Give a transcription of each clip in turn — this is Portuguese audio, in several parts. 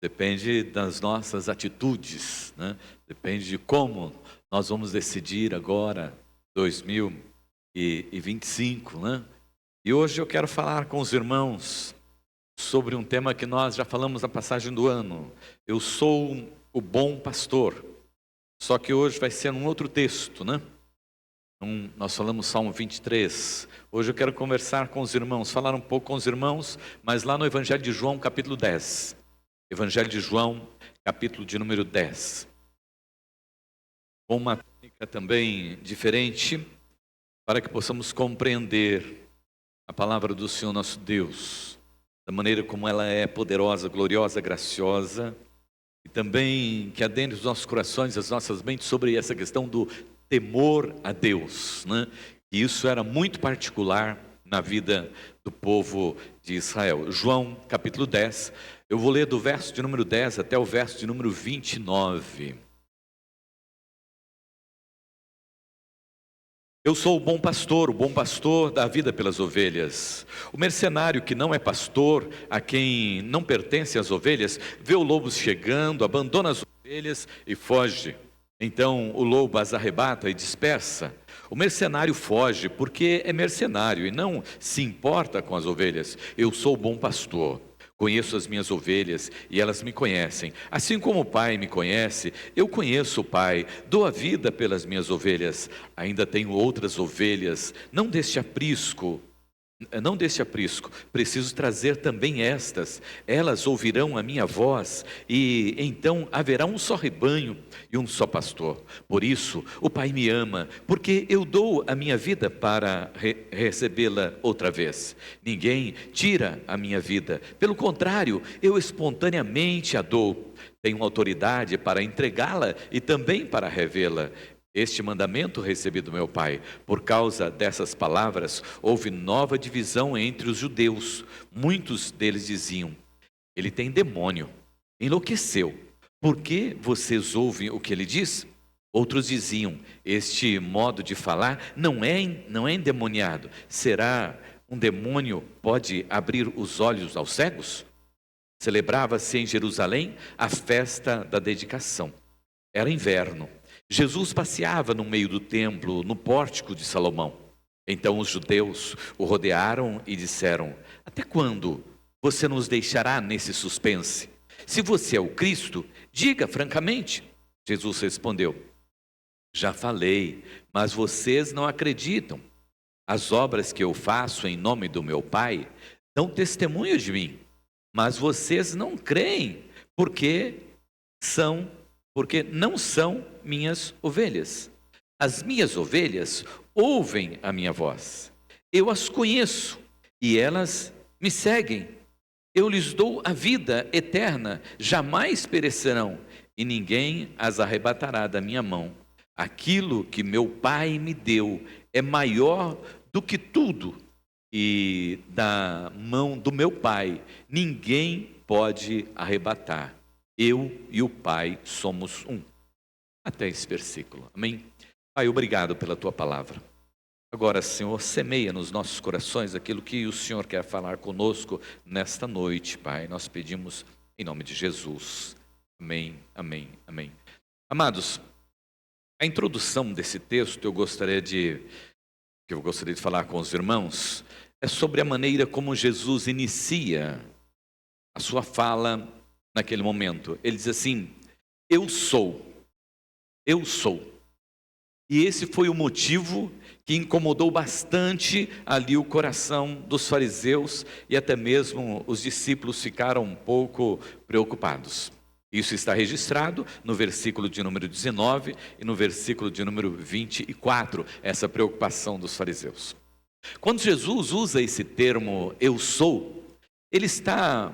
depende das nossas atitudes, né? Depende de como nós vamos decidir agora, 2025, né? E hoje eu quero falar com os irmãos sobre um tema que nós já falamos na passagem do ano. Eu sou o bom pastor. Só que hoje vai ser um outro texto, né? Nós falamos Salmo 23. Hoje eu quero conversar com os irmãos, falar um pouco com os irmãos, mas lá no Evangelho de João, capítulo 10. Evangelho de João, capítulo de número 10. Com uma técnica também diferente, para que possamos compreender a palavra do Senhor nosso Deus, da maneira como ela é poderosa, gloriosa, graciosa, e também que adentre os nossos corações, as nossas mentes sobre essa questão do temor a Deus, né? E isso era muito particular na vida do povo de Israel. João capítulo 10, eu vou ler do verso de número 10 até o verso de número 29. Eu sou o bom pastor dá a vida pelas ovelhas. O mercenário que não é pastor, a quem não pertencem as ovelhas, vê o lobo chegando, abandona as ovelhas e foge. Então o lobo as arrebata e dispersa. O mercenário foge porque é mercenário e não se importa com as ovelhas. Eu sou o bom pastor. Conheço as minhas ovelhas e elas me conhecem. Assim como o Pai me conhece, eu conheço o Pai. Dou a vida pelas minhas ovelhas. Ainda tenho outras ovelhas, não deste aprisco. Preciso trazer também estas. Elas ouvirão a minha voz e então haverá um só rebanho e um só pastor. Por isso o Pai me ama, porque eu dou a minha vida para recebê-la outra vez. Ninguém tira a minha vida, pelo contrário, eu espontaneamente a dou. Tenho autoridade para entregá-la e também para revê-la. Este mandamento recebi do meu Pai. Por causa dessas palavras, houve nova divisão entre os judeus. Muitos deles diziam: ele tem demônio, enlouqueceu. Por que vocês ouvem o que ele diz? Outros diziam: este modo de falar não é endemoniado. Será um demônio pode abrir os olhos aos cegos? Celebrava-se em Jerusalém a festa da dedicação. Era inverno. Jesus passeava no meio do templo, no pórtico de Salomão. Então os judeus o rodearam e disseram: até quando você nos deixará nesse suspense? Se você é o Cristo, diga francamente. Jesus respondeu: já falei, mas vocês não acreditam. As obras que eu faço em nome do meu Pai dão testemunho de mim, mas vocês não creem, porque não são minhas ovelhas. As minhas ovelhas ouvem a minha voz. Eu as conheço e elas me seguem. Eu lhes dou a vida eterna, jamais perecerão e ninguém as arrebatará da minha mão. Aquilo que meu Pai me deu é maior do que tudo e da mão do meu Pai ninguém pode arrebatar. Eu e o Pai somos um. Até esse versículo. Amém? Pai, obrigado pela tua palavra. Agora, Senhor, semeia nos nossos corações aquilo que o Senhor quer falar conosco nesta noite, Pai. Nós pedimos em nome de Jesus. Amém, amém, amém. Amados, a introdução desse texto que eu gostaria de falar com os irmãos é sobre a maneira como Jesus inicia a sua fala naquele momento. Ele diz assim: eu sou. E esse foi o motivo que incomodou bastante ali o coração dos fariseus e até mesmo os discípulos ficaram um pouco preocupados. Isso está registrado no versículo de número 19 e no versículo de número 24, essa preocupação dos fariseus. Quando Jesus usa esse termo eu sou, ele está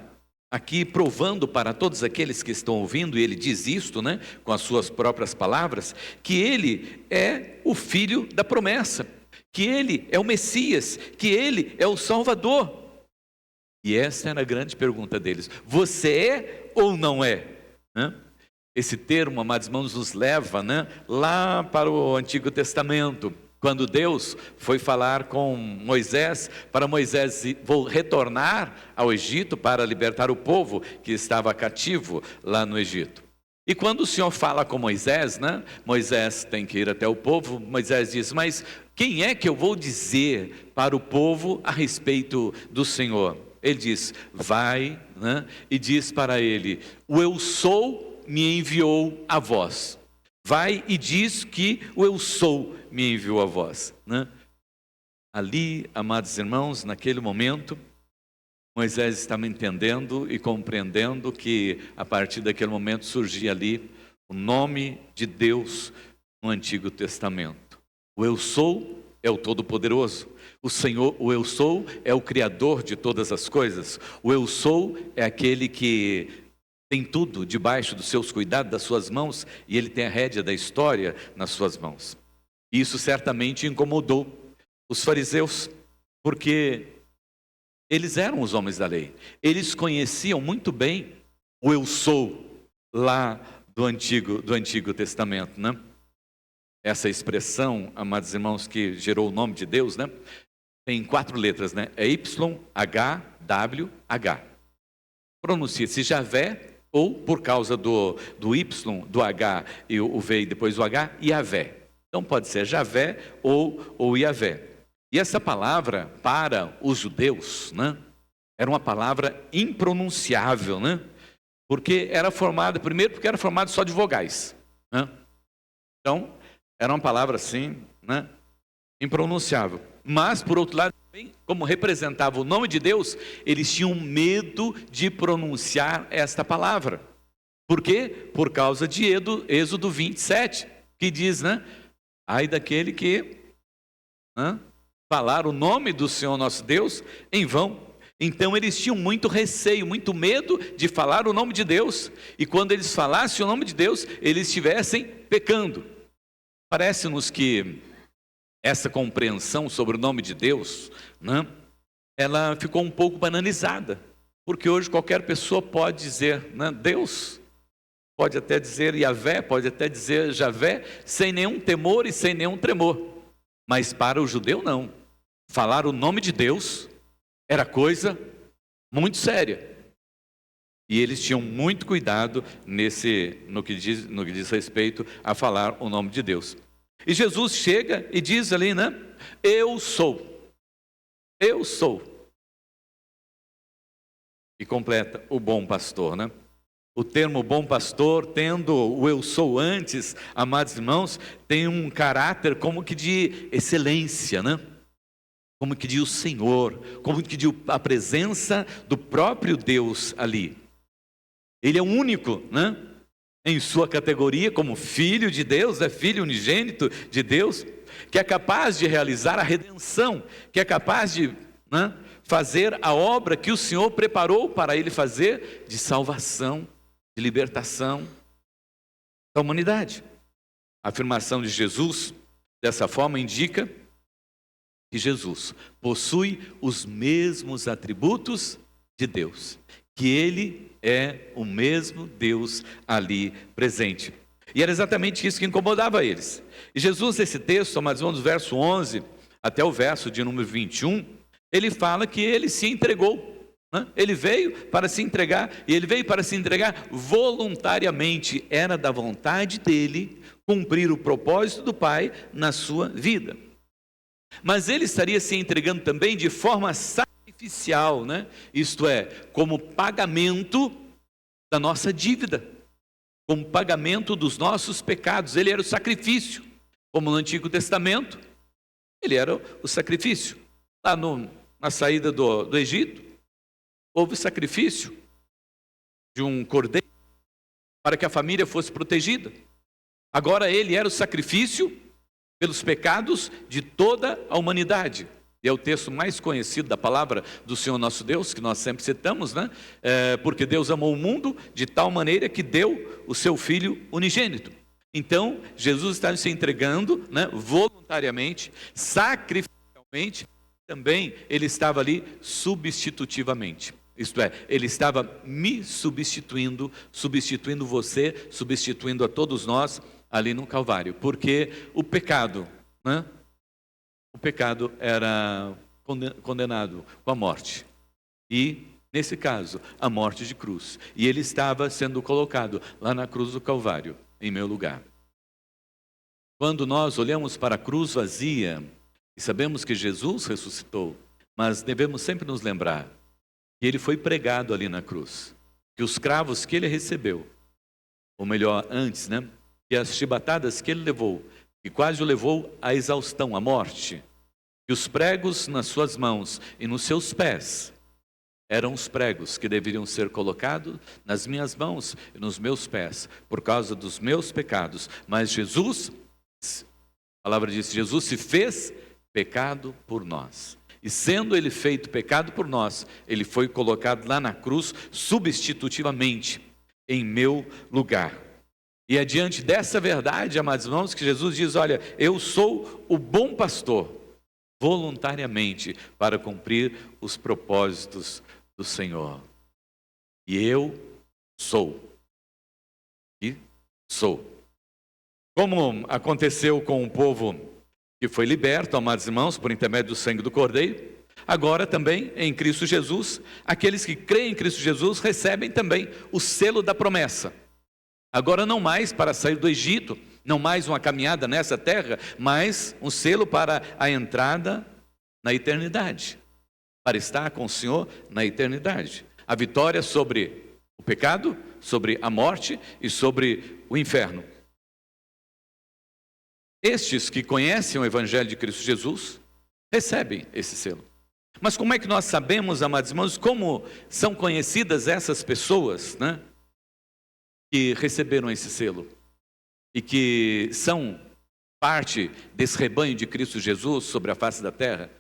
aqui provando para todos aqueles que estão ouvindo, e ele diz isto, né, com as suas próprias palavras, que ele é o filho da promessa, que ele é o Messias, que ele é o Salvador. E essa era a grande pergunta deles: você é ou não é? Esse termo, amados irmãos, nos leva, lá para o Antigo Testamento, Quando Deus foi falar com Moisés, para Moisés retornar ao Egito para libertar o povo que estava cativo lá no Egito. E quando o Senhor fala com Moisés, né? Moisés tem que ir até o povo. Moisés diz: mas quem é que eu vou dizer para o povo a respeito do Senhor? Ele diz: vai, né? E diz para ele: o eu sou me enviou a vós. Vai e diz que o eu sou me enviou a vós, né? Ali, amados irmãos, naquele momento, Moisés estava entendendo e compreendendo que a partir daquele momento surgia ali o nome de Deus no Antigo Testamento. O eu sou é o Todo-Poderoso. O Senhor, o eu sou, é o Criador de todas as coisas. O eu sou é aquele que tem tudo debaixo dos seus cuidados, das suas mãos, e ele tem a rédea da história nas suas mãos. Isso certamente incomodou os fariseus, porque eles eram os homens da lei. Eles conheciam muito bem o eu sou lá do Antigo Testamento, né? Essa expressão, amados irmãos, que gerou o nome de Deus, né? Tem 4 letras, né? É YHWH. Pronuncia-se Javé, ou por causa do Y, do H e o V e depois o H, Yavé. Então pode ser Javé ou Yavé. E essa palavra para os judeus, né, era uma palavra impronunciável, né? Porque era formada, primeiro porque era formada só de vogais, né? Então era uma palavra assim, né, impronunciável. Mas por outro lado, como representava o nome de Deus, eles tinham medo de pronunciar esta palavra. Por quê? Por causa de Êxodo 27, que diz, né? Ai daquele que falar o nome do Senhor nosso Deus em vão. Então eles tinham muito receio, muito medo de falar o nome de Deus. E quando eles falassem o nome de Deus, eles estivessem pecando. Parece-nos que essa compreensão sobre o nome de Deus, né, ela ficou um pouco banalizada, porque hoje qualquer pessoa pode dizer, né, Deus, pode até dizer Yavé, pode até dizer Javé, sem nenhum temor e sem nenhum tremor. Mas para o judeu não. Falar o nome de Deus era coisa muito séria. E eles tinham muito cuidado no que diz respeito a falar o nome de Deus. E Jesus chega e diz ali, né? Eu sou. Eu sou. E completa o bom pastor, né? O termo bom pastor, tendo o eu sou antes, amados irmãos, tem um caráter como que de excelência, né? Como que de o Senhor, como que de a presença do próprio Deus ali. Ele é o único, né? Em sua categoria, como filho de Deus, é filho unigênito de Deus, que é capaz de realizar a redenção, que é capaz de, né, fazer a obra que o Senhor preparou para ele fazer, de salvação, de libertação da humanidade. A afirmação de Jesus, dessa forma, indica que Jesus possui os mesmos atributos de Deus, que ele é o mesmo Deus ali presente. E era exatamente isso que incomodava eles. E Jesus, nesse texto, amados irmãos, do verso 11 até o verso de número 21, ele fala que ele se entregou, né? Ele veio para se entregar, e ele veio para se entregar voluntariamente. Era da vontade dele cumprir o propósito do Pai na sua vida. Mas ele estaria se entregando também de forma sacrificial, né? Isto é, como pagamento da nossa dívida, como pagamento dos nossos pecados. Ele era o sacrifício, como no Antigo Testamento, ele era o sacrifício. Lá na saída do Egito, houve sacrifício de um cordeiro para que a família fosse protegida. Agora ele era o sacrifício pelos pecados de toda a humanidade. E é o texto mais conhecido da palavra do Senhor nosso Deus, que nós sempre citamos, né? Porque Deus amou o mundo de tal maneira que deu o seu Filho unigênito. Então, Jesus está se entregando, né, voluntariamente, sacrificialmente, também ele estava ali substitutivamente. Isto é, ele estava me substituindo, substituindo você, substituindo a todos nós ali no Calvário. Porque o pecado, né, o pecado era condenado com a morte. E, nesse caso, a morte de cruz. E ele estava sendo colocado lá na cruz do Calvário, em meu lugar. Quando nós olhamos para a cruz vazia e sabemos que Jesus ressuscitou, mas devemos sempre nos lembrar que ele foi pregado ali na cruz, que os cravos que ele recebeu, ou melhor, antes, que as chibatadas que ele levou, que quase o levou à exaustão, à morte, que os pregos nas suas mãos e nos seus pés eram os pregos que deveriam ser colocados nas minhas mãos e nos meus pés, por causa dos meus pecados. Mas Jesus, a palavra diz, Jesus se fez pecado por nós. E sendo ele feito pecado por nós, ele foi colocado lá na cruz substitutivamente, em meu lugar. E é diante dessa verdade, amados irmãos, que Jesus diz, olha, eu sou o bom pastor, voluntariamente, para cumprir os propósitos do Senhor. E eu sou. E sou. Como aconteceu com o povo que foi liberto, amados irmãos, por intermédio do sangue do Cordeiro, agora também em Cristo Jesus, aqueles que creem em Cristo Jesus recebem também o selo da promessa. Agora não mais para sair do Egito, não mais uma caminhada nessa terra, mas um selo para a entrada na eternidade, para estar com o Senhor na eternidade. A vitória sobre o pecado, sobre a morte e sobre o inferno. Estes que conhecem o Evangelho de Cristo Jesus, recebem esse selo. Mas como é que nós sabemos, amados irmãos, como são conhecidas essas pessoas, que receberam esse selo? E que são parte desse rebanho de Cristo Jesus sobre a face da terra,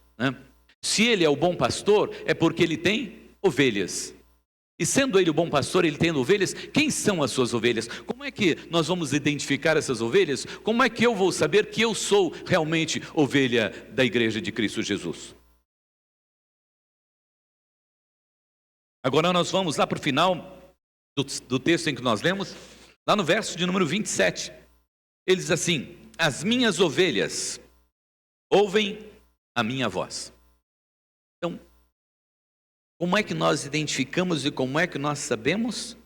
Se ele é o bom pastor, é porque ele tem ovelhas. E sendo ele o bom pastor, ele tendo ovelhas, quem são as suas ovelhas? Como é que nós vamos identificar essas ovelhas? Como é que eu vou saber que eu sou realmente ovelha da igreja de Cristo Jesus? Agora nós vamos lá para o final do texto em que nós lemos, lá no verso de número 27. Ele diz assim, as minhas ovelhas ouvem a minha voz. Então, como é que nós identificamos e como é que nós sabemos?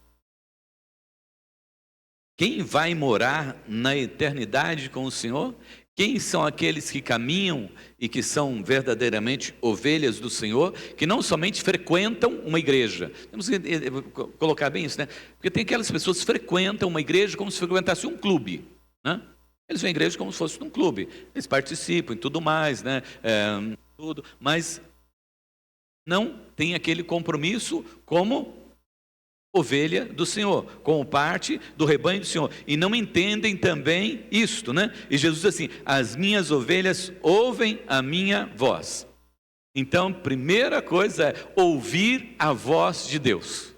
Quem vai morar na eternidade com o Senhor? Quem são aqueles que caminham e que são verdadeiramente ovelhas do Senhor, que não somente frequentam uma igreja? Temos que colocar bem isso, Porque tem aquelas pessoas que frequentam uma igreja como se frequentasse um clube, Eles vêm à igreja como se fosse um clube, eles participam e tudo mais, tudo, mas não tem aquele compromisso como ovelha do Senhor, como parte do rebanho do Senhor, e não entendem também isto, E Jesus diz assim, as minhas ovelhas ouvem a minha voz. Então, primeira coisa é ouvir a voz de Deus.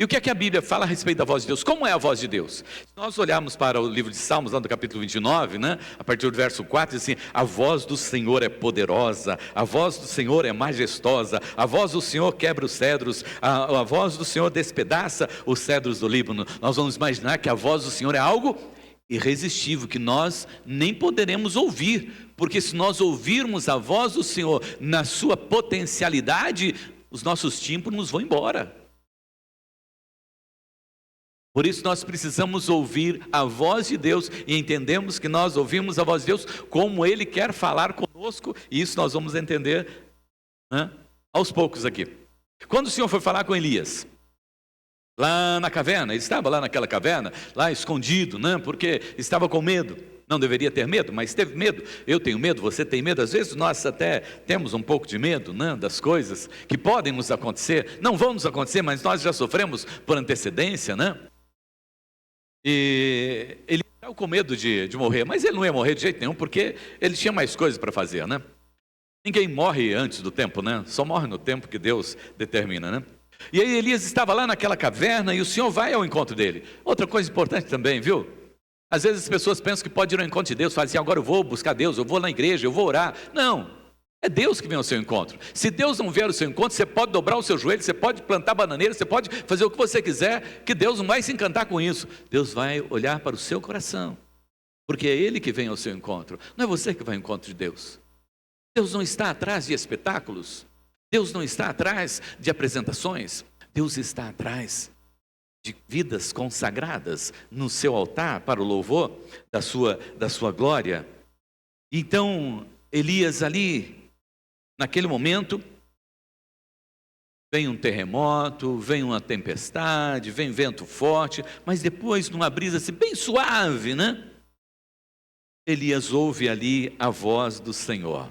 E o que é que a Bíblia fala a respeito da voz de Deus? Como é a voz de Deus? Se nós olharmos para o livro de Salmos, lá no capítulo 29, a partir do verso 4, diz assim, a voz do Senhor é poderosa, a voz do Senhor é majestosa, a voz do Senhor quebra os cedros, a voz do Senhor despedaça os cedros do Líbano. Nós vamos imaginar que a voz do Senhor é algo irresistível, que nós nem poderemos ouvir, porque se nós ouvirmos a voz do Senhor na sua potencialidade, os nossos tímpanos vão embora. Por isso nós precisamos ouvir a voz de Deus e entendemos que nós ouvimos a voz de Deus como Ele quer falar conosco, e isso nós vamos entender aos poucos aqui. Quando o Senhor foi falar com Elias, lá na caverna, ele estava lá naquela caverna, lá escondido, porque estava com medo. Não deveria ter medo, mas teve medo. Eu tenho medo, você tem medo. Às vezes nós até temos um pouco de medo das coisas que podem nos acontecer. Não vão nos acontecer, mas nós já sofremos por antecedência, E ele estava com medo de morrer, mas ele não ia morrer de jeito nenhum, porque ele tinha mais coisas para fazer, Ninguém morre antes do tempo, Só morre no tempo que Deus determina, E aí Elias estava lá naquela caverna e o Senhor vai ao encontro dele. Outra coisa importante também, viu? Às vezes as pessoas pensam que pode ir ao encontro de Deus, fazem assim, agora eu vou buscar Deus, eu vou na igreja, eu vou orar. Não. É Deus que vem ao seu encontro. Se Deus não vier ao seu encontro, você pode dobrar o seu joelho, você pode plantar bananeira, você pode fazer o que você quiser, que Deus não vai se encantar com isso. Deus vai olhar para o seu coração, porque é Ele que vem ao seu encontro. Não é você que vai ao encontro de Deus. Deus não está atrás de espetáculos. Deus não está atrás de apresentações. Deus está atrás de vidas consagradas no seu altar para o louvor da sua glória. Então, Elias ali, naquele momento, vem um terremoto, vem uma tempestade, vem vento forte, mas depois, numa brisa assim, bem suave, né? Elias ouve ali a voz do Senhor.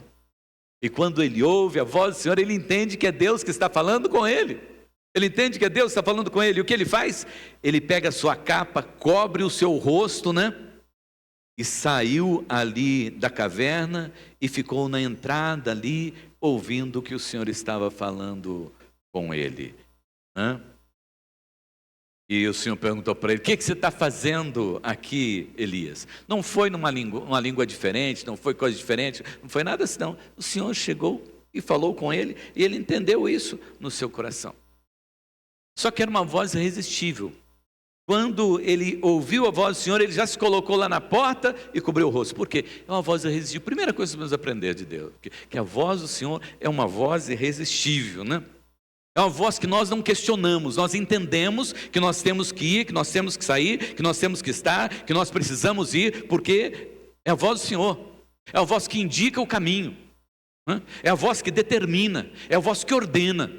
E quando ele ouve a voz do Senhor, ele entende que é Deus que está falando com ele. Ele entende que é Deus que está falando com ele. E o que ele faz? Ele pega a sua capa, cobre o seu rosto, né? E saiu ali da caverna e ficou na entrada ali, ouvindo o que o Senhor estava falando com ele, né? E o Senhor perguntou para ele: o que você está fazendo aqui, Elias? Não foi uma língua diferente, não foi coisa diferente, não foi nada assim, não. O Senhor chegou e falou com ele, e ele entendeu isso no seu coração. Só que era uma voz irresistível. Quando ele ouviu a voz do Senhor, ele já se colocou lá na porta e cobriu o rosto. Por quê? É uma voz irresistível. Primeira coisa que vamos aprender de Deus, que a voz do Senhor é uma voz irresistível, né? É uma voz que nós não questionamos, nós entendemos que nós temos que ir, que nós temos que sair, que nós temos que estar, que nós precisamos ir, porque é a voz do Senhor, é a voz que indica o caminho, né? É a voz que determina, é a voz que ordena,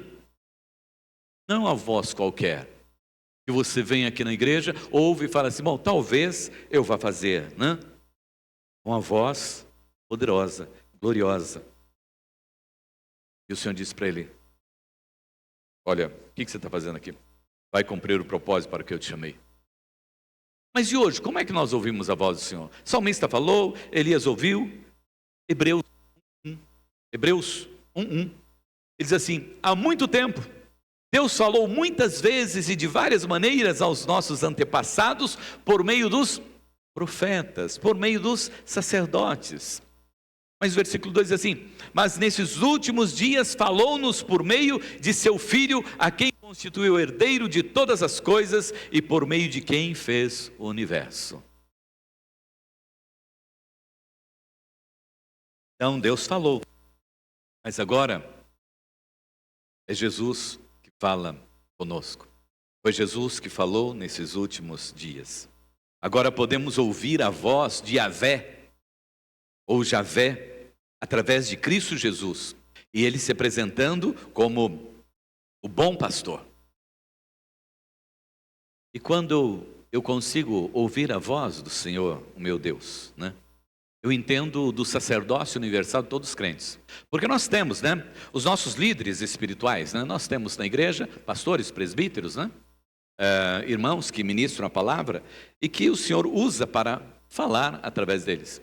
não a voz qualquer, que você vem aqui na igreja, ouve e fala assim: bom, talvez eu vá fazer, né? Uma voz poderosa, gloriosa. E o Senhor disse para ele: olha, o que você está fazendo aqui? Vai cumprir o propósito para o que eu te chamei. Mas e hoje, como é que nós ouvimos a voz do Senhor? O salmista falou, Elias ouviu. Hebreus 1:1. Ele diz assim: há muito tempo, Deus falou muitas vezes e de várias maneiras aos nossos antepassados por meio dos profetas, por meio dos sacerdotes. Mas o versículo 2 diz assim: mas nesses últimos dias falou-nos por meio de seu Filho, a quem constituiu o herdeiro de todas as coisas e por meio de quem fez o universo. Então Deus falou, mas agora é Jesus que fala conosco. Foi Jesus que falou nesses últimos dias. Agora podemos ouvir a voz de Yahvé, ou Javé, através de Cristo Jesus, e ele se apresentando como o bom pastor. E quando eu consigo ouvir a voz do Senhor, o meu Deus, né? Eu entendo do sacerdócio universal de todos os crentes, porque nós temos, né, os nossos líderes espirituais, né? Nós temos na igreja pastores, presbíteros, né? Irmãos que ministram a palavra e que o Senhor usa para falar através deles.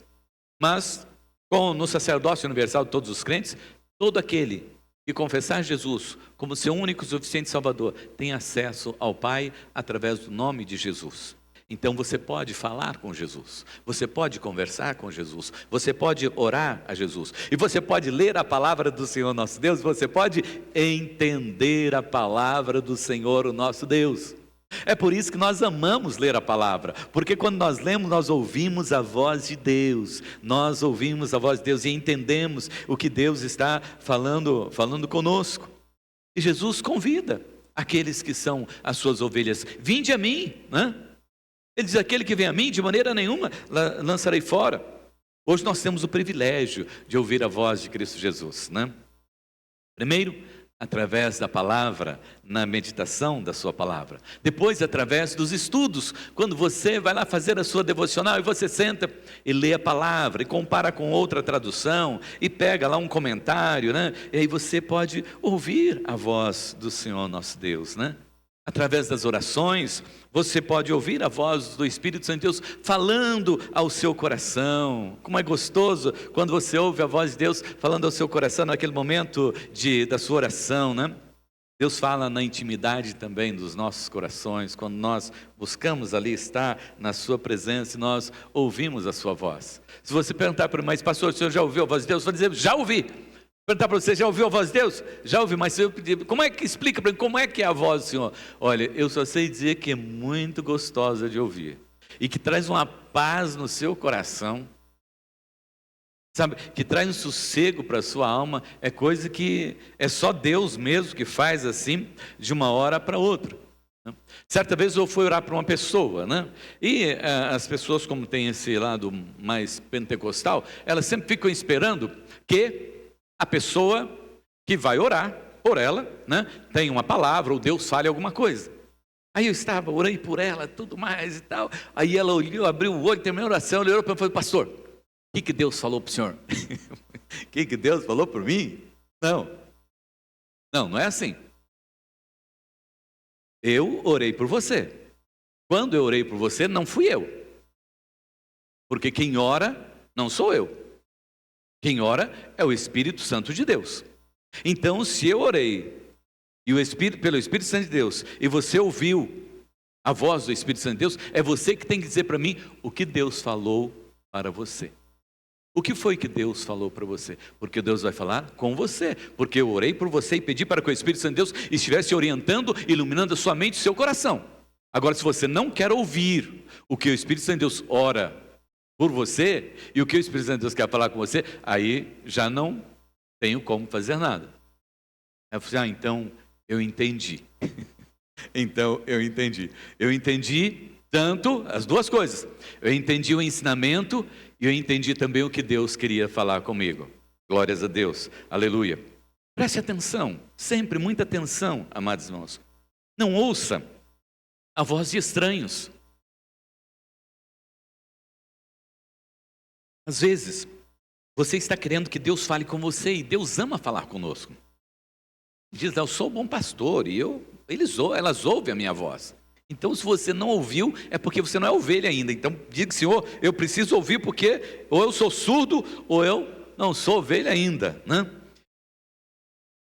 Mas no sacerdócio universal de todos os crentes, todo aquele que confessar Jesus como seu único e suficiente Salvador tem acesso ao Pai através do nome de Jesus. Então você pode falar com Jesus, você pode conversar com Jesus, você pode orar a Jesus, e você pode ler a palavra do Senhor nosso Deus, você pode entender a palavra do Senhor o nosso Deus. É por isso que nós amamos ler a palavra, porque quando nós lemos, nós ouvimos a voz de Deus, nós ouvimos a voz de Deus e entendemos o que Deus está falando conosco. E Jesus convida aqueles que são as suas ovelhas: vinde a mim, né? Ele diz: aquele que vem a mim, de maneira nenhuma lançarei fora. Hoje nós temos o privilégio de ouvir a voz de Cristo Jesus, né? Primeiro, através da palavra, na meditação da sua palavra. Depois, através dos estudos, quando você vai lá fazer a sua devocional e você senta e lê a palavra e compara com outra tradução e pega lá um comentário, né? E aí você pode ouvir a voz do Senhor nosso Deus, né? Através das orações, você pode ouvir a voz do Espírito Santo de Deus falando ao seu coração. Como é gostoso quando você ouve a voz de Deus falando ao seu coração naquele momento da sua oração, né? Deus fala na intimidade também dos nossos corações, quando nós buscamos ali estar na sua presença e nós ouvimos a sua voz. Se você perguntar para mim: mas pastor, o senhor já ouviu a voz de Deus? Eu vou dizer: já ouvi. Perguntar para você: já ouviu a voz de Deus? Já ouvi, mas eu pedi, como é que explica para mim, como é que é a voz do Senhor? Olha, eu só sei dizer que é muito gostosa de ouvir, e que traz uma paz no seu coração. sabe, que traz um sossego para a sua alma, é coisa que é só Deus mesmo que faz assim, de uma hora para outra. Certa vez eu fui orar para uma pessoa, né? E as pessoas, como tem esse lado mais pentecostal, elas sempre ficam esperando que a pessoa que vai orar por ela, né, tenha uma palavra ou Deus fale alguma coisa. Aí eu estava, orei por ela, tudo mais e tal. Aí ela olhou, abriu o olho, terminou a oração, ela olhou para mim e falou: pastor, o que Deus falou para o senhor? O que Deus falou por mim? Não é assim. Eu orei por você. Quando eu orei por você, não fui eu. Porque quem ora não sou eu. Quem ora é o Espírito Santo de Deus. Então, se eu orei e pelo Espírito Santo de Deus, e você ouviu a voz do Espírito Santo de Deus, é você que tem que dizer para mim o que Deus falou para você. O que foi que Deus falou para você? Porque Deus vai falar com você. Porque eu orei por você e pedi para que o Espírito Santo de Deus estivesse orientando, iluminando a sua mente e o seu coração. Agora, se você não quer ouvir o que o Espírito Santo de Deus ora por você, e o que o Espírito Santo de Deus quer falar com você, aí já não tenho como fazer nada. Eu falei: então eu entendi. Então eu entendi. Eu entendi tanto as duas coisas. Eu entendi o ensinamento e eu entendi também o que Deus queria falar comigo. Glórias a Deus. Aleluia. Preste atenção, sempre muita atenção, amados irmãos. Não ouça a voz de estranhos. Às vezes, você está querendo que Deus fale com você e Deus ama falar conosco. Diz: eu sou bom pastor e elas ouvem a minha voz. Então, se você não ouviu, é porque você não é ovelha ainda. Então, diga: Senhor, eu preciso ouvir, porque ou eu sou surdo, ou eu não sou ovelha ainda, né?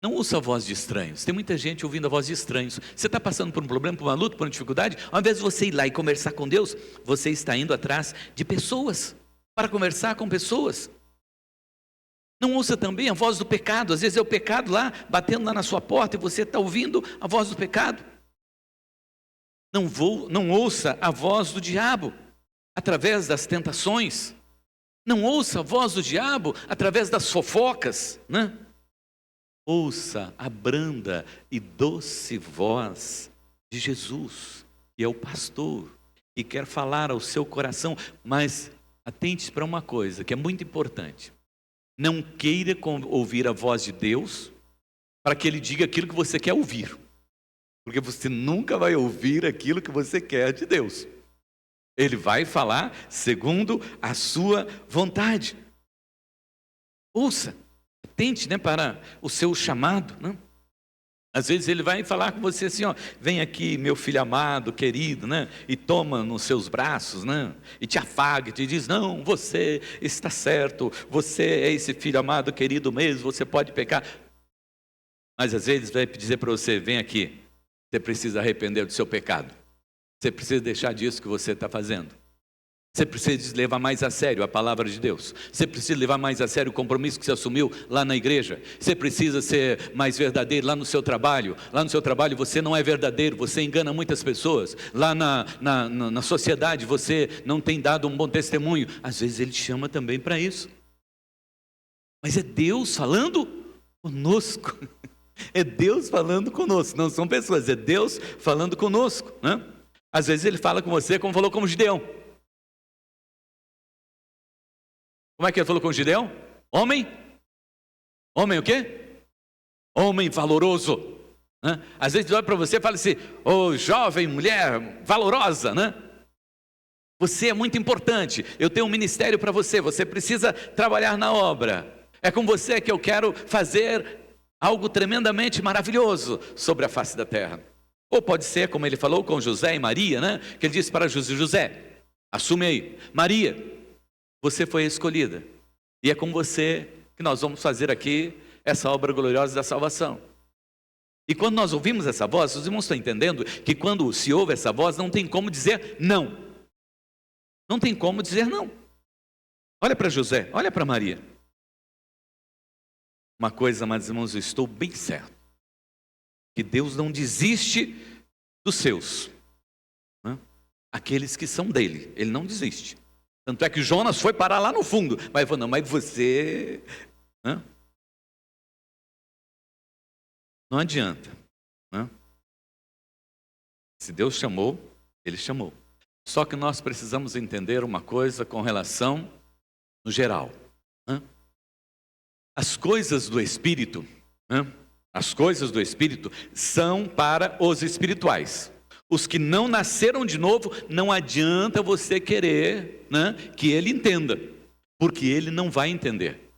Não ouça a voz de estranhos. Tem muita gente ouvindo a voz de estranhos. Você está passando por um problema, por uma luta, por uma dificuldade, ao invés de você ir lá e conversar com Deus, você está indo atrás de pessoas, para conversar com pessoas. Não ouça também a voz do pecado. Às vezes é o pecado lá, batendo lá na sua porta, e você está ouvindo a voz do pecado. Não ouça a voz do diabo através das tentações. Não ouça a voz do diabo através das fofocas, né? Ouça a branda e doce voz de Jesus, que é o pastor, e quer falar ao seu coração. Mas atente para uma coisa que é muito importante: não queira ouvir a voz de Deus para que Ele diga aquilo que você quer ouvir. Porque você nunca vai ouvir aquilo que você quer de Deus. Ele vai falar segundo a sua vontade. Ouça, atente, né, para o seu chamado, né? Às vezes ele vai falar com você assim: ó, vem aqui, meu filho amado, querido, né? E toma nos seus braços, né? E te afaga, e te diz: não, você está certo, você é esse filho amado, querido mesmo, você pode pecar. Mas às vezes vai dizer para você: vem aqui, você precisa arrepender do seu pecado. Você precisa deixar disso que você está fazendo. Você precisa levar mais a sério a palavra de Deus. Você precisa levar mais a sério o compromisso que você assumiu lá na igreja. Você precisa ser mais verdadeiro lá no seu trabalho. Lá no seu trabalho você não é verdadeiro, você engana muitas pessoas. Lá na sociedade você não tem dado um bom testemunho. Às vezes Ele te chama também para isso. Mas é Deus falando conosco. É Deus falando conosco. Não são pessoas, é Deus falando conosco, né? Às vezes Ele fala com você como falou com Gideão. Como é que Ele falou com Gideão? Homem o quê? Homem valoroso, né? Às vezes Ele olha para você e fala assim: ô jovem, mulher valorosa, né? Você é muito importante, eu tenho um ministério para você, você precisa trabalhar na obra. É com você que eu quero fazer algo tremendamente maravilhoso sobre a face da terra. Ou pode ser, como Ele falou com José e Maria, né? Que Ele disse para José: assume aí, Maria, você foi escolhida, e é com você que nós vamos fazer aqui essa obra gloriosa da salvação. E quando nós ouvimos essa voz, os irmãos estão entendendo que quando se ouve essa voz, não tem como dizer não. Não tem como dizer não. Olha para José, olha para Maria. Uma coisa, mas irmãos, eu estou bem certo, que Deus não desiste dos seus, né? Aqueles que são dele, Ele não desiste. Tanto é que Jonas foi parar lá no fundo. Mas ele falou, não, mas você... Hã? Não adianta. Hã? Se Deus chamou, Ele chamou. Só que nós precisamos entender uma coisa com relação no geral. Hã? As coisas do Espírito, as coisas do Espírito são para os espirituais. Os que não nasceram de novo, não adianta você querer, que ele entenda, porque ele não vai entender.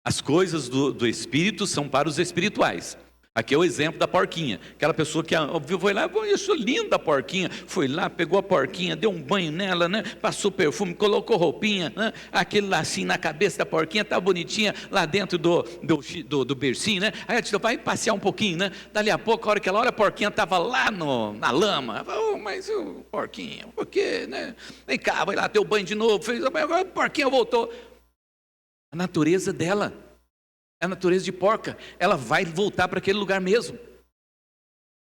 As coisas do Espírito são para os espirituais. Aqui é o exemplo da porquinha. Aquela pessoa que foi lá, isso linda a porquinha. Foi lá, pegou a porquinha, deu um banho nela, passou perfume, colocou roupinha, aquele lacinho na cabeça da porquinha, tá bonitinha lá dentro do bercinho, Aí a tia vai passear um pouquinho, Dali a pouco, a hora que ela olha, a porquinha estava lá na lama. Mas o porquinho, por quê, Vem cá, vai lá, deu banho de novo, fez, agora a porquinha voltou. A natureza dela. É a natureza de porca, ela vai voltar para aquele lugar mesmo.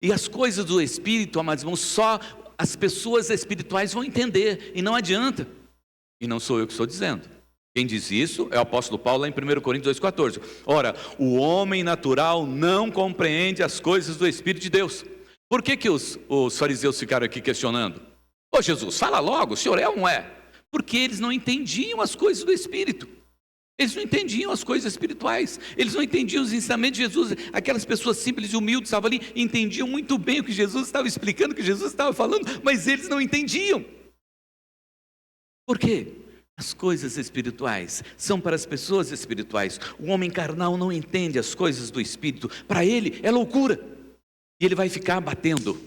E as coisas do Espírito, amados irmãos, só as pessoas espirituais vão entender, e não adianta. E não sou eu que estou dizendo. Quem diz isso é o apóstolo Paulo lá em 1 Coríntios 2,14. Ora, o homem natural não compreende as coisas do Espírito de Deus. Por que os fariseus ficaram aqui questionando? Ô Jesus, fala logo, o senhor é ou não é? Porque eles não entendiam as coisas do Espírito. Eles não entendiam as coisas espirituais, eles não entendiam os ensinamentos de Jesus. Aquelas pessoas simples e humildes estavam ali, entendiam muito bem o que Jesus estava explicando, o que Jesus estava falando, mas eles não entendiam. Por quê? As coisas espirituais são para as pessoas espirituais. O homem carnal não entende as coisas do Espírito, para ele é loucura. E ele vai ficar batendo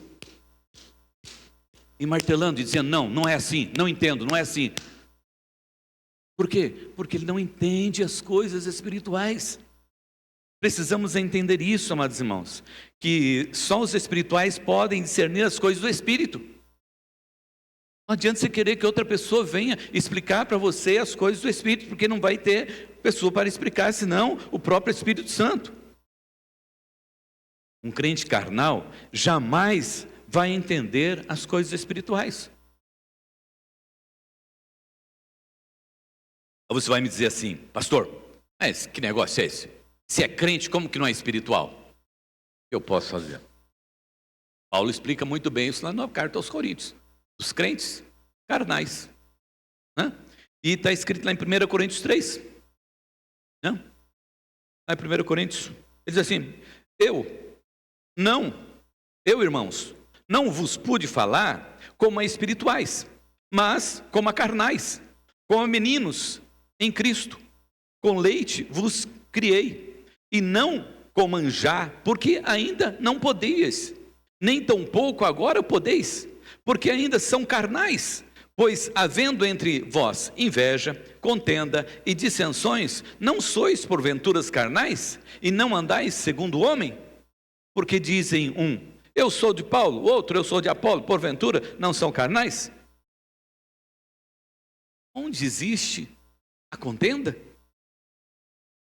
e martelando e dizendo, não é assim, não entendo, não é assim. Por quê? Porque ele não entende as coisas espirituais. Precisamos entender isso, amados irmãos, que só os espirituais podem discernir as coisas do Espírito. Não adianta você querer que outra pessoa venha explicar para você as coisas do Espírito, porque não vai ter pessoa para explicar, senão o próprio Espírito Santo. Um crente carnal jamais vai entender as coisas espirituais. Ou você vai me dizer assim, pastor, mas que negócio é esse? Se é crente, como que não é espiritual? O que eu posso fazer? Paulo explica muito bem isso lá na carta aos Coríntios. Os crentes carnais. E está escrito lá em 1 Coríntios 3. Lá em 1 Coríntios, ele diz assim, eu, irmãos, não vos pude falar como a espirituais, mas como a carnais, como a meninos em Cristo. Com leite vos criei, e não com manjar, porque ainda não podeis, nem tampouco agora podeis, porque ainda são carnais. Pois havendo entre vós inveja, contenda e dissensões, não sois porventuras carnais, e não andais segundo o homem? Porque dizem um, eu sou de Paulo, outro, eu sou de Apolo, porventura não são carnais? Onde existe a contenda?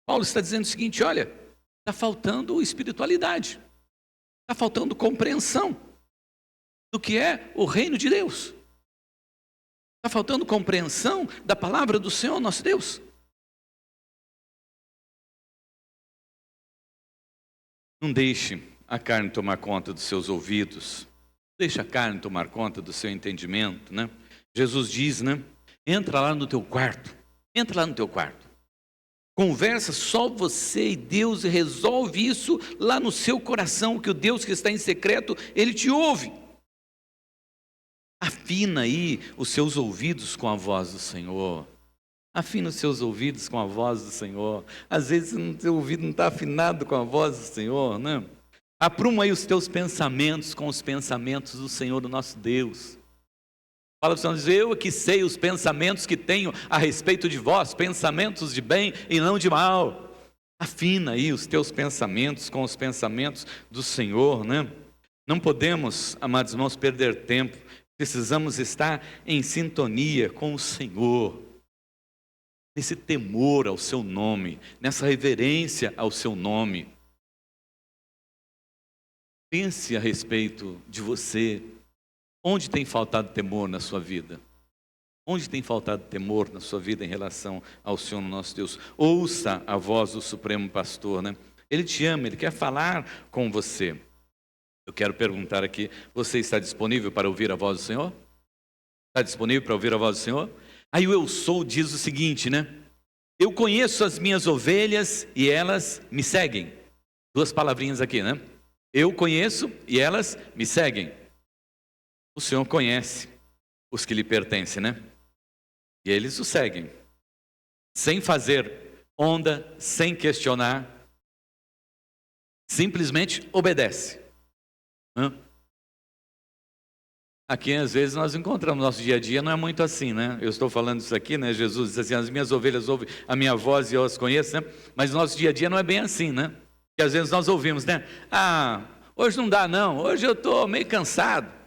Paulo está dizendo o seguinte, olha, está faltando espiritualidade, está faltando compreensão do que é o reino de Deus, está faltando compreensão da palavra do Senhor nosso Deus. Não deixe a carne tomar conta dos seus ouvidos, deixe a carne tomar conta do seu entendimento, Jesus diz, entra lá no teu quarto, conversa só você e Deus e resolve isso lá no seu coração, que o Deus que está em secreto, Ele te ouve. Afina aí os seus ouvidos com a voz do Senhor. Afina os seus ouvidos com a voz do Senhor. Às vezes o teu ouvido não está afinado com a voz do Senhor, Apruma aí os teus pensamentos com os pensamentos do Senhor, do nosso Deus. Fala para o Senhor, diz, eu que sei os pensamentos que tenho a respeito de vós, pensamentos de bem e não de mal. Afina aí os teus pensamentos com os pensamentos do Senhor, Não podemos, amados irmãos, perder tempo. Precisamos estar em sintonia com o Senhor, nesse temor ao seu nome, nessa reverência ao seu nome. Pense a respeito de você. Onde tem faltado temor na sua vida? Onde tem faltado temor na sua vida em relação ao Senhor nosso Deus? Ouça a voz do Supremo Pastor, né? Ele te ama, Ele quer falar com você. Eu quero perguntar aqui, você está disponível para ouvir a voz do Senhor? Está disponível para ouvir a voz do Senhor? Aí o eu sou diz o seguinte, né? Eu conheço as minhas ovelhas e elas me seguem. Duas palavrinhas aqui, né? Eu conheço e elas me seguem. O Senhor conhece os que lhe pertencem, né? E eles o seguem, sem fazer onda, sem questionar, simplesmente obedece. Aqui às vezes nós encontramos no nosso dia a dia, não é muito assim, né? Eu estou falando isso aqui, né? Jesus diz assim, as minhas ovelhas ouvem a minha voz e eu as conheço, né? Mas no nosso dia a dia não é bem assim, né? Porque às vezes nós ouvimos, né? Ah, hoje não dá não, hoje eu estou meio cansado.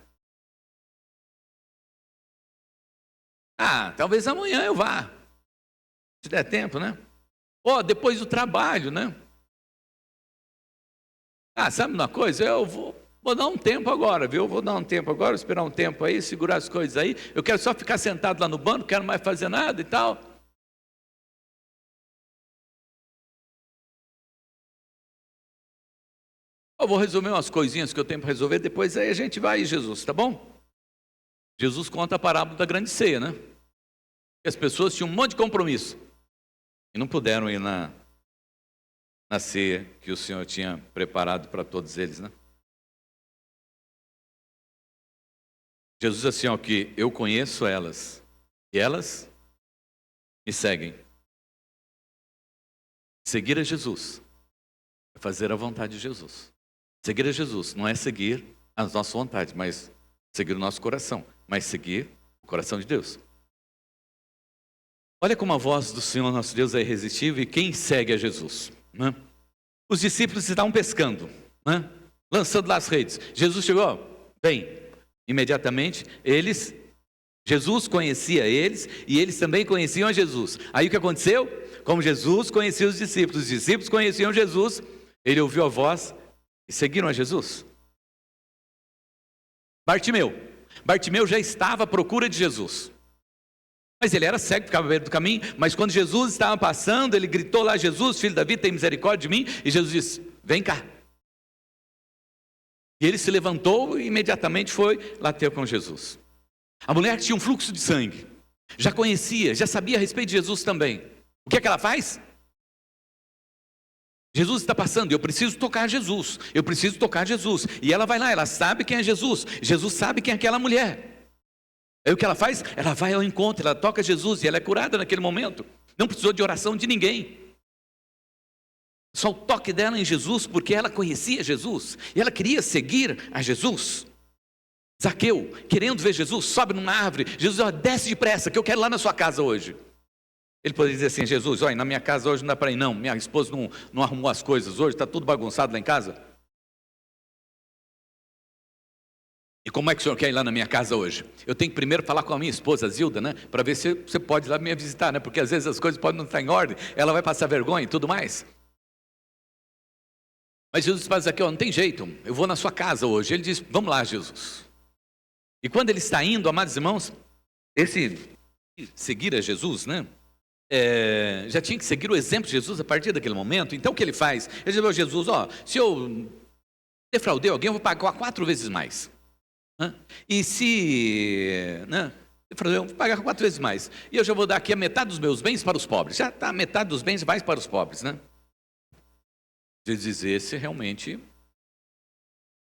Ah, talvez amanhã eu vá, se der tempo, né? Ou depois do trabalho, né? Ah, sabe uma coisa? Eu vou dar um tempo agora, viu? Vou dar um tempo agora, esperar um tempo aí, segurar as coisas aí. Eu quero só ficar sentado lá no banco, não quero mais fazer nada e tal. Eu vou resolver umas coisinhas que eu tenho para resolver, depois aí a gente vai, Jesus, tá bom? Jesus conta a parábola da grande ceia, né? As pessoas tinham um monte de compromisso e não puderam ir na ceia que o Senhor tinha preparado para todos eles, né? Jesus diz assim, ó, que eu conheço elas e elas me seguem. Seguir a Jesus é fazer a vontade de Jesus. Seguir a Jesus não é seguir as nossas vontades, mas seguir o nosso coração, mas seguir o coração de Deus. Olha como a voz do Senhor nosso Deus é irresistível e quem segue a Jesus, né? Os discípulos estavam pescando, né? Lançando lá as redes. Jesus chegou, bem, imediatamente Jesus conhecia eles e eles também conheciam a Jesus. Aí o que aconteceu? Como Jesus conhecia os discípulos conheciam Jesus, ele ouviu a voz e seguiram a Jesus. Bartimeu já estava à procura de Jesus. Mas ele era cego, ficava à beira do caminho, mas quando Jesus estava passando, ele gritou lá, Jesus, filho de Davi, tem misericórdia de mim, e Jesus disse, vem cá. E ele se levantou e imediatamente foi lá ter com Jesus. A mulher tinha um fluxo de sangue, já conhecia, já sabia a respeito de Jesus também. O que é que ela faz? Jesus está passando, eu preciso tocar Jesus, e ela vai lá, ela sabe quem é Jesus, Jesus sabe quem é aquela mulher. Aí o que ela faz? Ela vai ao encontro, ela toca Jesus e ela é curada naquele momento. Não precisou de oração de ninguém. Só o toque dela em Jesus, porque ela conhecia Jesus e ela queria seguir a Jesus. Zaqueu, querendo ver Jesus, sobe numa árvore. Jesus, ó, desce depressa, que eu quero ir lá na sua casa hoje. Ele poderia dizer assim, Jesus, olha, na minha casa hoje não dá para ir não. Minha esposa não arrumou as coisas hoje, está tudo bagunçado lá em casa. E como é que o senhor quer ir lá na minha casa hoje? Eu tenho que primeiro falar com a minha esposa, Zilda, né? Para ver se você pode ir lá me visitar, né? Porque às vezes as coisas podem não estar em ordem, ela vai passar vergonha e tudo mais. Mas Jesus faz aqui, ó, não tem jeito, eu vou na sua casa hoje. Ele diz, vamos lá, Jesus. E quando ele está indo, amados irmãos, seguir a Jesus, né? Já tinha que seguir o exemplo de Jesus a partir daquele momento. Então o que ele faz? Ele diz, ó, Jesus, ó, se eu defraudei alguém, eu vou pagar 4 vezes mais. E se eu vou pagar 4 vezes mais, e eu já vou dar aqui a metade dos meus bens para os pobres. Já está, metade dos bens vai para os pobres, né? Jesus diz, esse realmente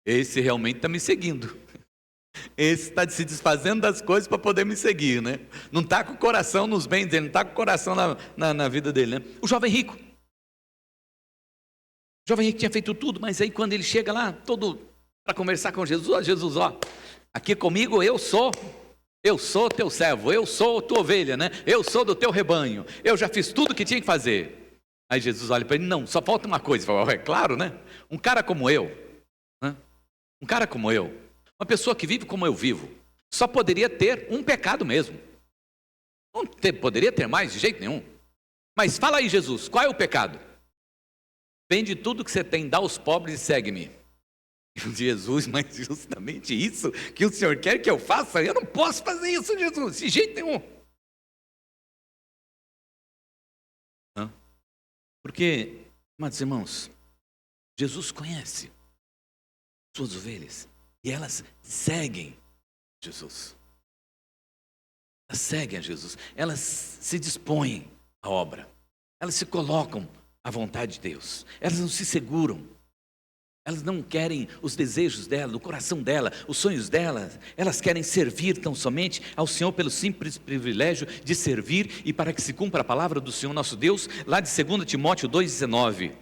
está me seguindo. Esse está se desfazendo das coisas para poder me seguir, né? Não está com o coração nos bens dele, não está com o coração na vida dele, né? O jovem rico tinha feito tudo, mas aí quando ele chega lá, todo para conversar com Jesus, ó, Jesus, ó, aqui comigo eu sou teu servo, eu sou tua ovelha, né? Eu sou do teu rebanho, eu já fiz tudo o que tinha que fazer. Aí Jesus olha para ele, não, só falta uma coisa. Fala, é claro, né? Um cara como eu, né? Um cara como eu, uma pessoa que vive como eu vivo, só poderia ter um pecado mesmo. Não poderia ter mais de jeito nenhum. Mas fala aí, Jesus, qual é o pecado? Vende tudo que você tem, dá aos pobres e segue-me. Jesus, mas justamente isso que o Senhor quer que eu faça? Eu não posso fazer isso, Jesus, de jeito nenhum. Porque, amados irmãos, Jesus conhece suas ovelhas e elas seguem Jesus. Elas seguem a Jesus, elas se dispõem à obra, elas se colocam à vontade de Deus, elas não se seguram, elas não querem os desejos dela, do coração dela, os sonhos dela, elas querem servir tão somente ao Senhor pelo simples privilégio de servir e para que se cumpra a palavra do Senhor nosso Deus, lá de 2 Timóteo 2,19.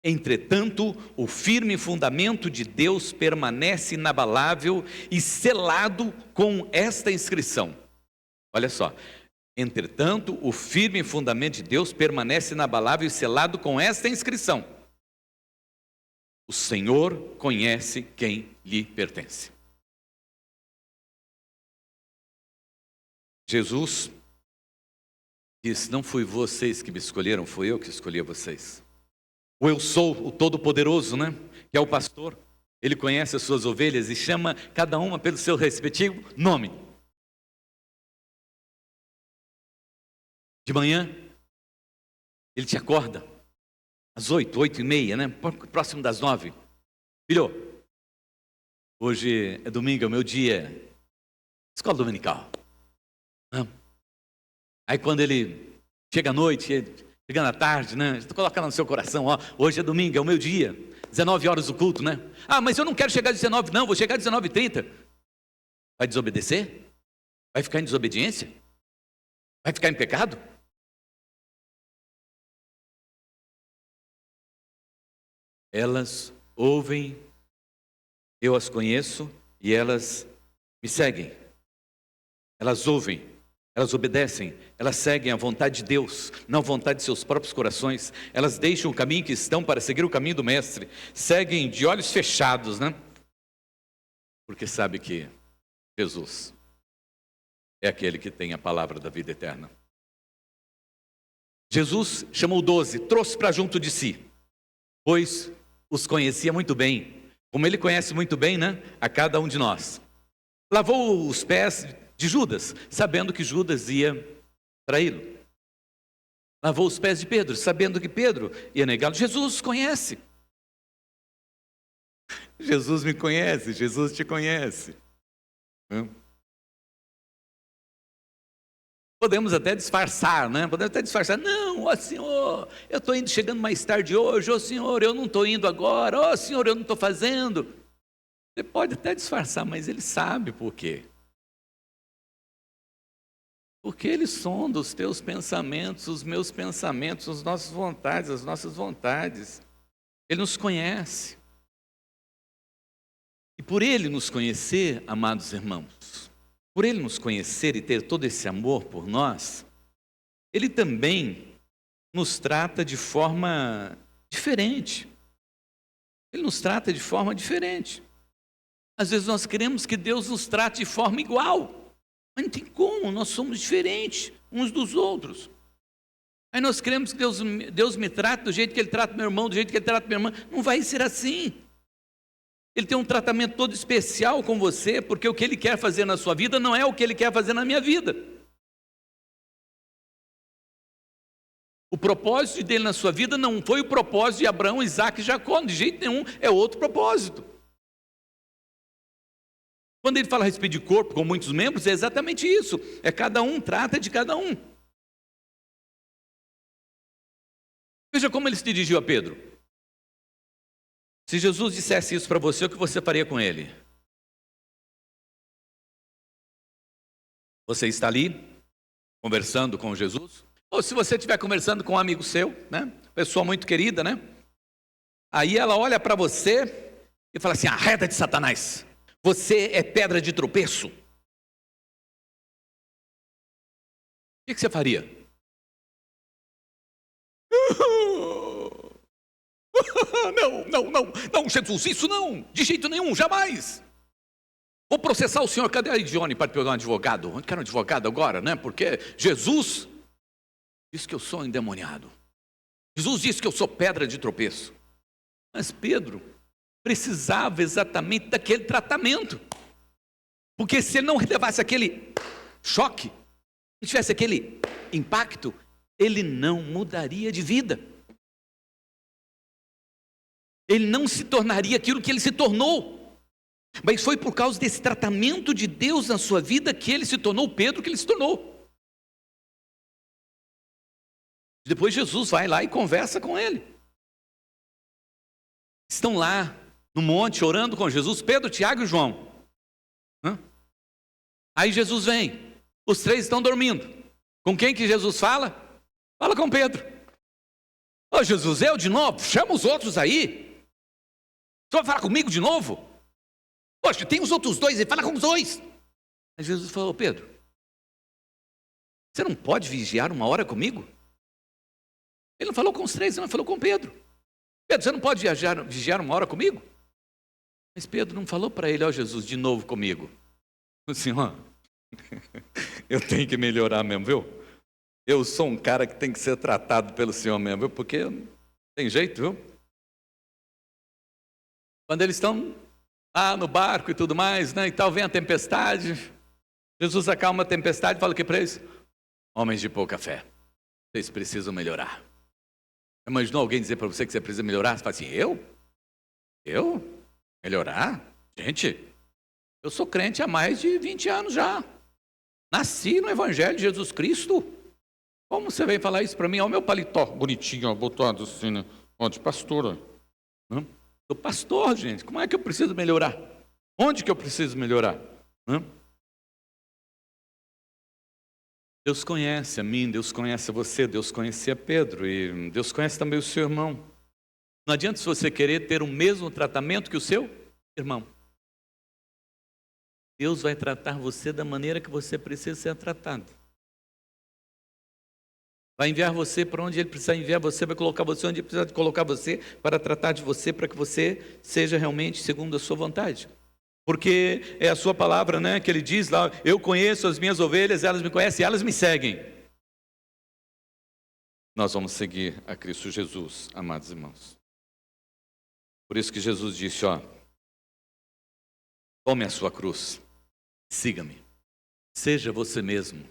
Entretanto, o firme fundamento de Deus permanece inabalável e selado com esta inscrição. Olha só. Entretanto, o firme fundamento de Deus permanece inabalável e selado com esta inscrição: o Senhor conhece quem lhe pertence. Jesus diz: não fui vocês que me escolheram, fui eu que escolhi vocês. O eu sou, o Todo-Poderoso, né? Que é o pastor. Ele conhece as suas ovelhas e chama cada uma pelo seu respectivo nome. De manhã, ele te acorda às 8h30, né? Próximo das 9. Filho, hoje é domingo, é o meu dia. Escola dominical. Aí quando ele chega à noite, chegando à tarde, né? Tu coloca no seu coração, ó, hoje é domingo, é o meu dia. 19 horas o culto, né? Ah, mas eu não quero chegar às 19, não, vou chegar às 19h30. Vai desobedecer? Vai ficar em desobediência? Vai ficar em pecado? Elas ouvem, eu as conheço e elas me seguem. Elas ouvem, elas obedecem, elas seguem a vontade de Deus, não a vontade de seus próprios corações. Elas deixam o caminho que estão para seguir o caminho do Mestre. Seguem de olhos fechados, né? Porque sabe que Jesus é aquele que tem a palavra da vida eterna. Jesus chamou 12, trouxe para junto de si, pois os conhecia muito bem, como ele conhece muito bem, né, a cada um de nós. Lavou os pés de Judas, sabendo que Judas ia traí-lo. Lavou os pés de Pedro, sabendo que Pedro ia negá-lo. Jesus os conhece. Jesus me conhece, Jesus te conhece. Podemos até disfarçar, né? Podemos até disfarçar. Não, ó Senhor, eu estou chegando mais tarde hoje. Ó Senhor, eu não estou indo agora. Ó Senhor, eu não estou fazendo. Você pode até disfarçar, mas Ele sabe por quê. Porque Ele sonda os teus pensamentos, os meus pensamentos, as nossas vontades. Ele nos conhece. E por Ele nos conhecer, amados irmãos, por Ele nos conhecer e ter todo esse amor por nós, Ele também nos trata de forma diferente. Ele nos trata de forma diferente. Às vezes nós queremos que Deus nos trate de forma igual, mas não tem como, nós somos diferentes uns dos outros. Aí nós queremos que Deus me trate do jeito que Ele trata meu irmão, do jeito que Ele trata minha irmã. Não vai ser assim. Ele tem um tratamento todo especial com você, porque o que Ele quer fazer na sua vida não é o que Ele quer fazer na minha vida. O propósito dele na sua vida não foi o propósito de Abraão, Isaac e Jacó, de jeito nenhum, é outro propósito. Quando ele fala a respeito de corpo com muitos membros, é exatamente isso, é cada um trata de cada um. Veja como ele se dirigiu a Pedro. Se Jesus dissesse isso para você, o que você faria com ele? Você está ali, conversando com Jesus, ou se você estiver conversando com um amigo seu, né? Pessoa muito querida, né? Aí ela olha para você e fala assim: arreda de Satanás, você é pedra de tropeço. O que você faria? Não, Jesus, isso não, de jeito nenhum, jamais. Vou processar o senhor. Cadê a Johnny para pegar um advogado? Eu quero um advogado agora, né? Porque Jesus diz que eu sou endemoniado. Jesus disse que eu sou pedra de tropeço. Mas Pedro precisava exatamente daquele tratamento. Porque se ele não levasse aquele choque, se tivesse aquele impacto, ele não mudaria de vida. ele não se tornaria aquilo que ele se tornou. Mas foi por causa desse tratamento de Deus na sua vida que ele se tornou o Pedro que ele se tornou. Depois Jesus vai lá e conversa com ele. Estão lá no monte orando com Jesus, Pedro, Tiago e João. Aí Jesus vem, os três estão dormindo. Com quem que Jesus fala? Fala com Pedro. Ô Jesus, eu de novo? Chama os outros aí. Você vai falar comigo de novo? Poxa, tem os outros dois, ele fala com os dois. Aí Jesus falou, Pedro, você não pode vigiar uma hora comigo? Ele não falou com os três, ele falou com Pedro. Pedro, você não pode vigiar uma hora comigo? Mas Pedro não falou para ele, ó Jesus, de novo comigo. Assim, ó, eu tenho que melhorar mesmo, viu? Eu sou um cara que tem que ser tratado pelo Senhor mesmo, viu? Porque tem jeito, viu? Quando eles estão lá no barco e tudo mais, né? E tal, vem a tempestade. Jesus acalma a tempestade e fala o que para eles? Homens de pouca fé, vocês precisam melhorar. Imaginou alguém dizer para você que você precisa melhorar? Você fala assim, eu? Melhorar? Gente, eu sou crente há mais de 20 anos já. Nasci no Evangelho de Jesus Cristo. Como você vem falar isso para mim? Olha o meu paletó, bonitinho, ó, botado assim, né? Ó, de pastor. Sou pastor, gente. Como é que eu preciso melhorar? Onde que eu preciso melhorar? Deus conhece a mim, Deus conhece a você, Deus conhecia Pedro e Deus conhece também o seu irmão. Não adianta se você querer ter o mesmo tratamento que o seu irmão. Deus vai tratar você da maneira que você precisa ser tratado. Vai enviar você para onde Ele precisa enviar você, vai colocar você onde Ele precisa colocar você para tratar de você, para que você seja realmente segundo a sua vontade. Porque é a sua palavra, né, que Ele diz lá, eu conheço as minhas ovelhas, elas me conhecem, elas me seguem. Nós vamos seguir a Cristo Jesus, amados irmãos. Por isso que Jesus disse, ó, tome a sua cruz, siga-me, seja você mesmo.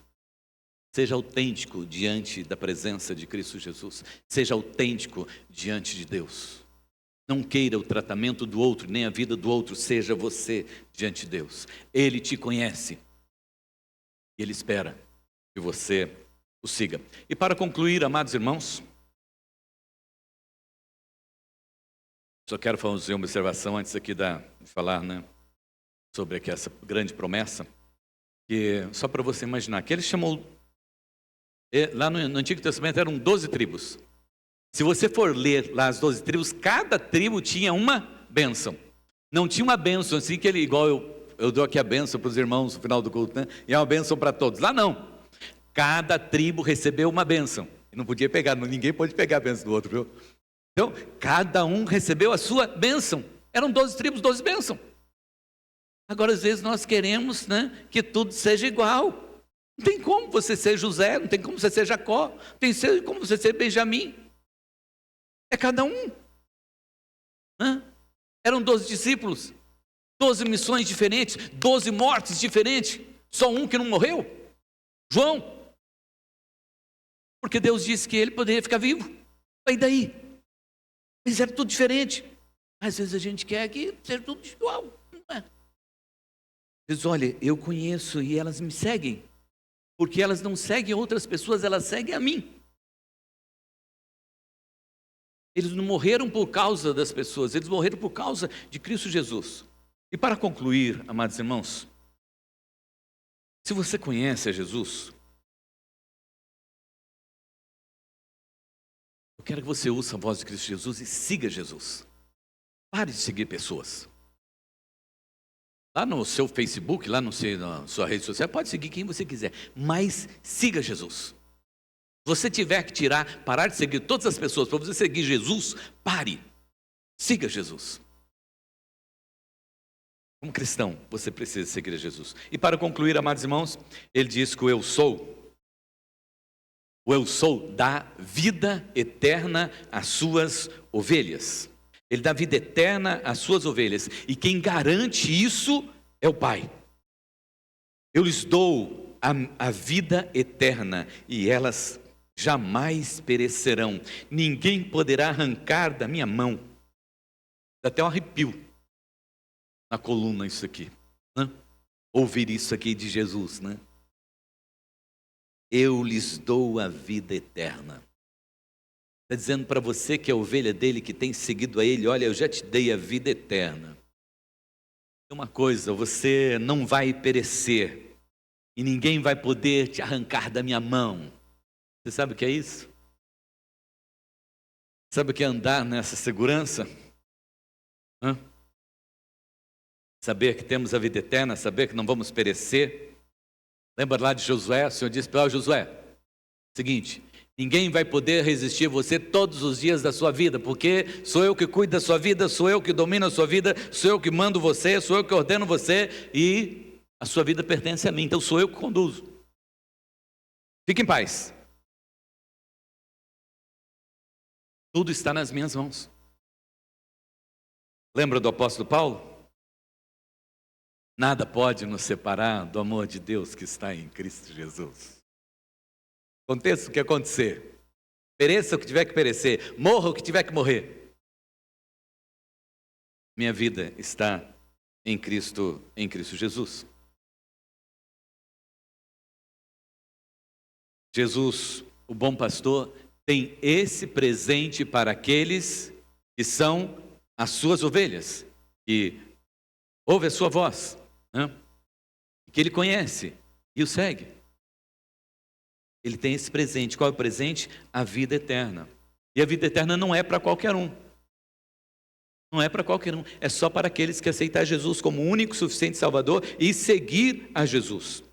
Seja autêntico diante da presença de Cristo Jesus. Seja autêntico diante de Deus. Não queira o tratamento do outro, nem a vida do outro. Seja você diante de Deus. Ele te conhece. E Ele espera que você o siga. E para concluir, amados irmãos, só quero fazer uma observação antes aqui de falar, né, sobre aqui essa grande promessa. Que, só para você imaginar, que Ele chamou... Lá no Antigo Testamento eram 12 tribos. Se você for ler lá as 12 tribos, cada tribo tinha uma bênção. Não tinha uma bênção assim, que ele, igual eu dou aqui a bênção para os irmãos no final do culto, né? E é uma bênção para todos. Lá não. Cada tribo recebeu uma bênção. E não podia pegar, ninguém pode pegar a bênção do outro, viu? Então, cada um recebeu a sua bênção. Eram 12 tribos, 12 bênçãos. Agora, às vezes, nós queremos, né, que tudo seja igual. Não tem como você ser José, não tem como você ser Jacó, não tem como você ser Benjamim. É cada um. Eram 12 discípulos, 12 missões diferentes, 12 mortes diferentes, só um que não morreu, João. Porque Deus disse que ele poderia ficar vivo. E daí? Mas era tudo diferente. Às vezes a gente quer que seja tudo igual. Não é? Diz, olha, eu conheço e elas me seguem. Porque elas não seguem outras pessoas, elas seguem a mim. Eles não morreram por causa das pessoas, eles morreram por causa de Cristo Jesus. E para concluir, amados irmãos, se você conhece a Jesus, eu quero que você ouça a voz de Cristo Jesus e siga Jesus. Pare de seguir pessoas. Lá no seu Facebook, lá na sua rede social, pode seguir quem você quiser, mas siga Jesus. Se você tiver que parar de seguir todas as pessoas para você seguir Jesus, pare, siga Jesus. Como cristão, você precisa seguir Jesus. E para concluir, amados irmãos, ele diz que o eu sou dá vida eterna às suas ovelhas. Ele dá vida eterna às suas ovelhas. E quem garante isso é o Pai. Eu lhes dou a vida eterna e elas jamais perecerão. Ninguém poderá arrancar da minha mão. Dá até um arrepio na coluna isso aqui, né? Ouvir isso aqui de Jesus, né? Eu lhes dou a vida eterna. Está dizendo para você que é ovelha dele, que tem seguido a ele: olha, eu já te dei a vida eterna. Uma coisa, você não vai perecer e ninguém vai poder te arrancar da minha mão. Você sabe o que é isso? Sabe o que é andar nessa segurança? Hã? Saber que temos a vida eterna, saber que não vamos perecer. Lembra lá de Josué? O Senhor disse para Josué: seguinte, ninguém vai poder resistir a você todos os dias da sua vida, porque sou eu que cuido da sua vida, sou eu que domino a sua vida, sou eu que mando você, sou eu que ordeno você, e a sua vida pertence a mim, então sou eu que conduzo. Fique em paz. Tudo está nas minhas mãos. Lembra do apóstolo Paulo? Nada pode nos separar do amor de Deus que está em Cristo Jesus. Aconteça o que acontecer, pereça o que tiver que perecer, morra o que tiver que morrer, minha vida está em Cristo Jesus. Jesus, o bom pastor, tem esse presente para aqueles que são as suas ovelhas, que ouve a sua voz, né? Que ele conhece e o segue. Ele tem esse presente. Qual é o presente? A vida eterna. E a vida eterna não é para qualquer um. Não é para qualquer um. É só para aqueles que aceitar Jesus como único, suficiente Salvador e seguir a Jesus.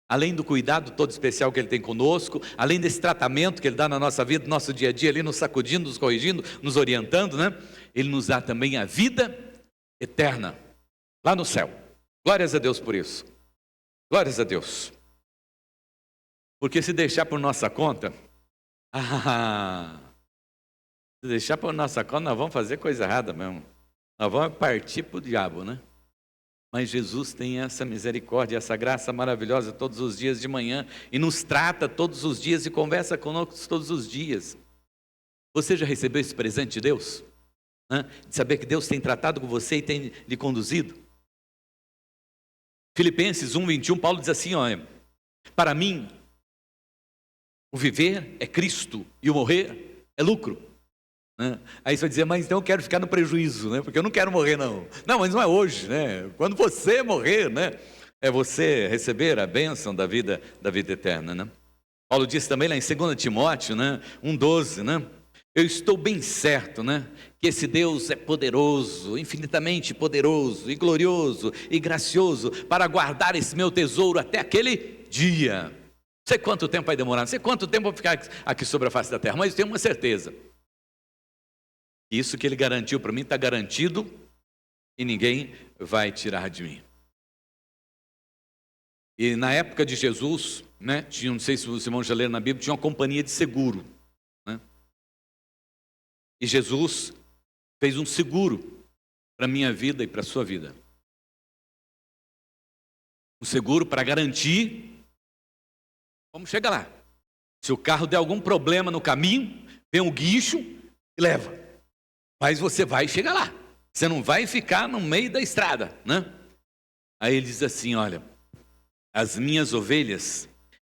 Além do cuidado todo especial que Ele tem conosco, além desse tratamento que Ele dá na nossa vida, no nosso dia a dia, ali nos sacudindo, nos corrigindo, nos orientando, né? Ele nos dá também a vida eterna, lá no céu. Glórias a Deus por isso. Glórias a Deus. Porque se deixar por nossa conta, se deixar por nossa conta, nós vamos fazer coisa errada mesmo. Nós vamos partir para o diabo, né? Mas Jesus tem essa misericórdia, essa graça maravilhosa todos os dias de manhã, e nos trata todos os dias e conversa conosco todos os dias. Você já recebeu esse presente de Deus? De saber que Deus tem tratado com você e tem lhe conduzido? Filipenses 1:21, Paulo diz assim: olha, para mim o viver é Cristo e o morrer é lucro. Aí você vai dizer: mas então eu quero ficar no prejuízo, né? Porque eu não quero morrer não. Não, mas não é hoje, né? Quando você morrer, né? É você receber a bênção da vida eterna, né? Paulo disse também lá em 2 Timóteo, né? 1:12, né? Eu estou bem certo, né? Que esse Deus é poderoso, infinitamente poderoso e glorioso e gracioso para guardar esse meu tesouro até aquele dia. Não sei quanto tempo vai demorar, não sei quanto tempo eu vou ficar aqui sobre a face da terra, mas eu tenho uma certeza. Isso que Ele garantiu para mim está garantido e ninguém vai tirar de mim. E na época de Jesus, né, tinha, não sei se os irmãos já leram na Bíblia, tinha uma companhia de seguro, né? E Jesus fez um seguro para a minha vida e para a sua vida. Um seguro para garantir, vamos chegar lá. Se o carro der algum problema no caminho, vem um guincho e leva. Mas você vai chegar lá. Você não vai ficar no meio da estrada, né? Aí ele diz assim: olha, as minhas ovelhas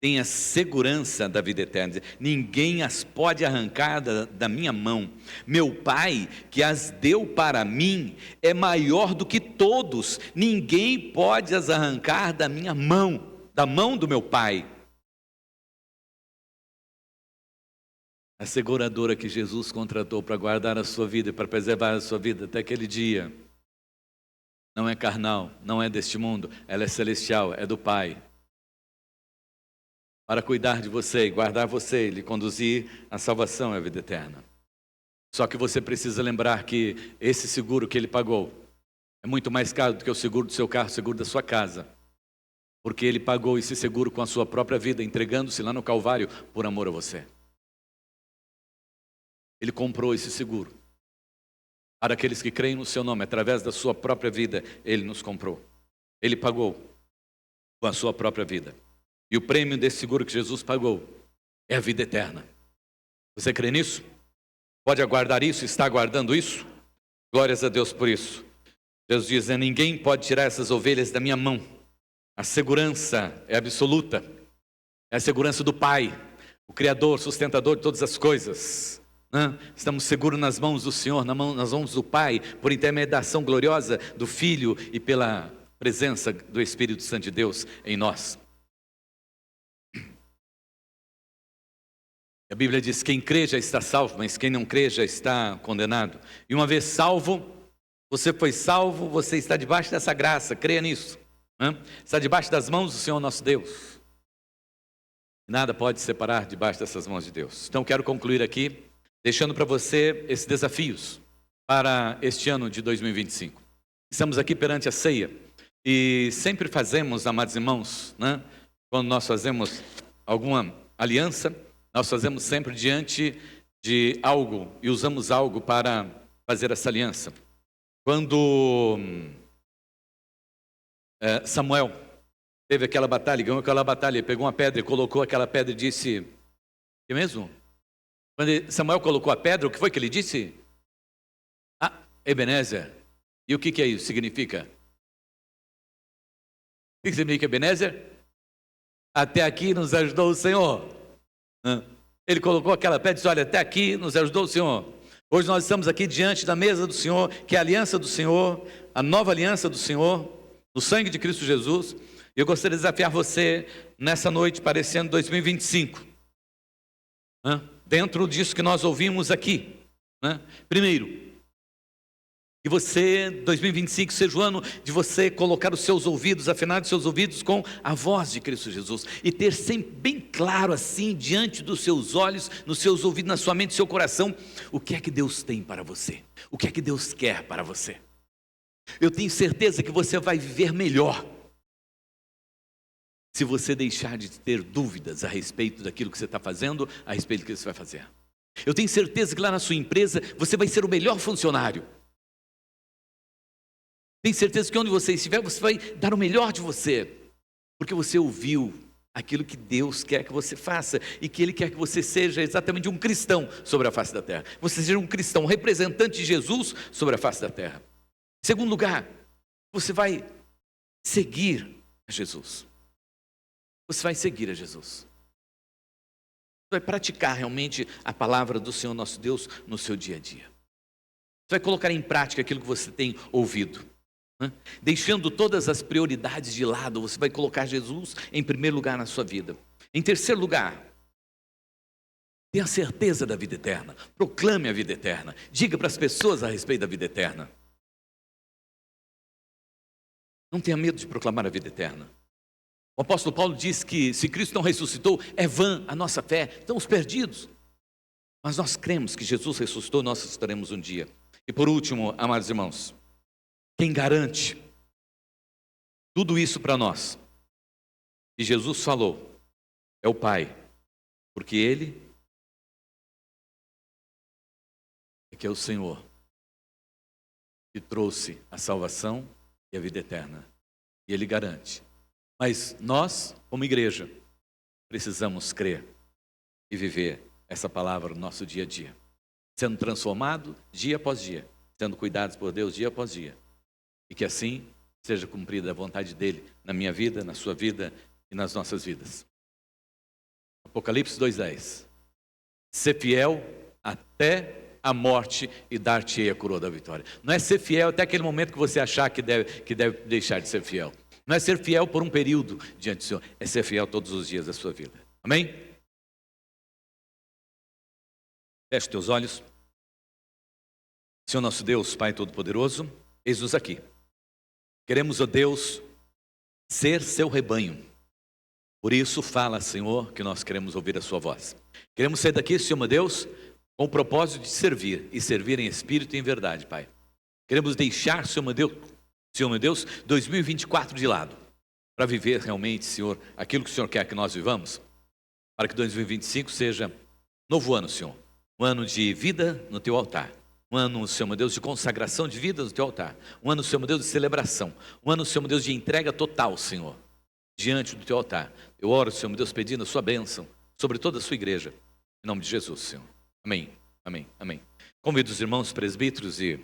têm a segurança da vida eterna. Ninguém as pode arrancar da minha mão. Meu Pai, que as deu para mim, é maior do que todos. Ninguém pode as arrancar da minha mão, da mão do meu Pai. A seguradora que Jesus contratou para guardar a sua vida e para preservar a sua vida até aquele dia, não é carnal, não é deste mundo, ela é celestial, é do Pai. Para cuidar de você, guardar você e lhe conduzir à salvação e à vida eterna. Só que você precisa lembrar que esse seguro que Ele pagou é muito mais caro do que o seguro do seu carro, o seguro da sua casa. Porque Ele pagou esse seguro com a sua própria vida, entregando-se lá no Calvário por amor a você. Ele comprou esse seguro. Para aqueles que creem no seu nome, através da sua própria vida, Ele nos comprou. Ele pagou com a sua própria vida. E o prêmio desse seguro que Jesus pagou é a vida eterna. Você crê nisso? Pode aguardar isso? Está aguardando isso? Glórias a Deus por isso. Deus diz, né, ninguém pode tirar essas ovelhas da minha mão. A segurança é absoluta. É a segurança do Pai, o Criador, sustentador de todas as coisas. Estamos seguros nas mãos do Senhor, nas mãos do Pai, por intermediação gloriosa do Filho e pela presença do Espírito Santo de Deus em nós. A Bíblia diz, quem crê já está salvo, mas quem não crê já está condenado. E uma vez salvo, você foi salvo, você está debaixo dessa graça, creia nisso. Está debaixo das mãos do Senhor nosso Deus. Nada pode separar debaixo dessas mãos de Deus. Então quero concluir aqui, deixando para você esses desafios para este ano de 2025. Estamos aqui perante a ceia e sempre fazemos, amados irmãos, quando nós fazemos alguma aliança, nós fazemos sempre diante de algo e usamos algo para fazer essa aliança. Quando Samuel teve aquela batalha, ganhou aquela batalha, ele pegou uma pedra e colocou aquela pedra e disse, que mesmo? Quando Samuel colocou a pedra, o que foi que ele disse? Ebenezer. E o que é isso? Significa? O que significa Ebenezer? Até aqui nos ajudou o Senhor. Ele colocou aquela pedra e disse, olha, até aqui nos ajudou o Senhor. Hoje nós estamos aqui diante da mesa do Senhor, que é a aliança do Senhor, a nova aliança do Senhor, no sangue de Cristo Jesus. E eu gostaria de desafiar você nessa noite para esse ano 2025. Dentro disso que nós ouvimos aqui. Primeiro, que você, 2025, seja o ano de você colocar os seus ouvidos, afinar os seus ouvidos com a voz de Cristo Jesus. E ter sempre bem claro assim, diante dos seus olhos, nos seus ouvidos, na sua mente, no seu coração, o que é que Deus tem para você. O que é que Deus quer para você. Eu tenho certeza que você vai viver melhor se você deixar de ter dúvidas a respeito daquilo que você está fazendo, a respeito do que você vai fazer. Eu tenho certeza que lá na sua empresa, você vai ser o melhor funcionário. Tenho certeza que onde você estiver, você vai dar o melhor de você, porque você ouviu aquilo que Deus quer que você faça, e que Ele quer que você seja exatamente um cristão sobre a face da terra. Você seja um cristão, um representante de Jesus sobre a face da terra. Em segundo lugar, você vai seguir a Jesus. Você vai seguir a Jesus. Você vai praticar realmente a palavra do Senhor nosso Deus no seu dia a dia. Você vai colocar em prática aquilo que você tem ouvido. Deixando todas as prioridades de lado, você vai colocar Jesus em primeiro lugar na sua vida. Em terceiro lugar, tenha certeza da vida eterna. Proclame a vida eterna. Diga para as pessoas a respeito da vida eterna. Não tenha medo de proclamar a vida eterna. O apóstolo Paulo diz que se Cristo não ressuscitou, é vã a nossa fé, estamos perdidos. Mas nós cremos que Jesus ressuscitou, nós ressuscitaremos um dia. E por último, amados irmãos, quem garante tudo isso para nós, que Jesus falou, é o Pai, porque Ele é que é o Senhor, que trouxe a salvação e a vida eterna, e Ele garante. Mas nós, como igreja, precisamos crer e viver essa palavra no nosso dia a dia, sendo transformado dia após dia, sendo cuidados por Deus dia após dia, e que assim seja cumprida a vontade dEle na minha vida, na sua vida e nas nossas vidas. Apocalipse 2:10. Ser fiel até a morte e dar-te-ei a coroa da vitória. Não é ser fiel até aquele momento que você achar que deve deixar de ser fiel. Não é ser fiel por um período diante do Senhor, é ser fiel todos os dias da sua vida. Amém? Feche os teus olhos. Senhor nosso Deus, Pai Todo-Poderoso, eis-nos aqui. Queremos, ó Deus, ser seu rebanho. Por isso, fala, Senhor, que nós queremos ouvir a sua voz. Queremos sair daqui, Senhor meu Deus, com o propósito de servir, e servir em espírito e em verdade, Pai. Queremos deixar, Senhor meu Deus, 2024 de lado, para viver realmente, Senhor, aquilo que o Senhor quer que nós vivamos, para que 2025 seja novo ano, Senhor. Um ano de vida no teu altar. Um ano, Senhor meu Deus, de consagração de vida no teu altar. Um ano, Senhor meu Deus, de celebração. Um ano, Senhor meu Deus, de entrega total, Senhor, diante do teu altar. Eu oro, Senhor meu Deus, pedindo a sua bênção sobre toda a sua igreja. Em nome de Jesus, Senhor. Amém, amém, amém. Convido os irmãos presbíteros e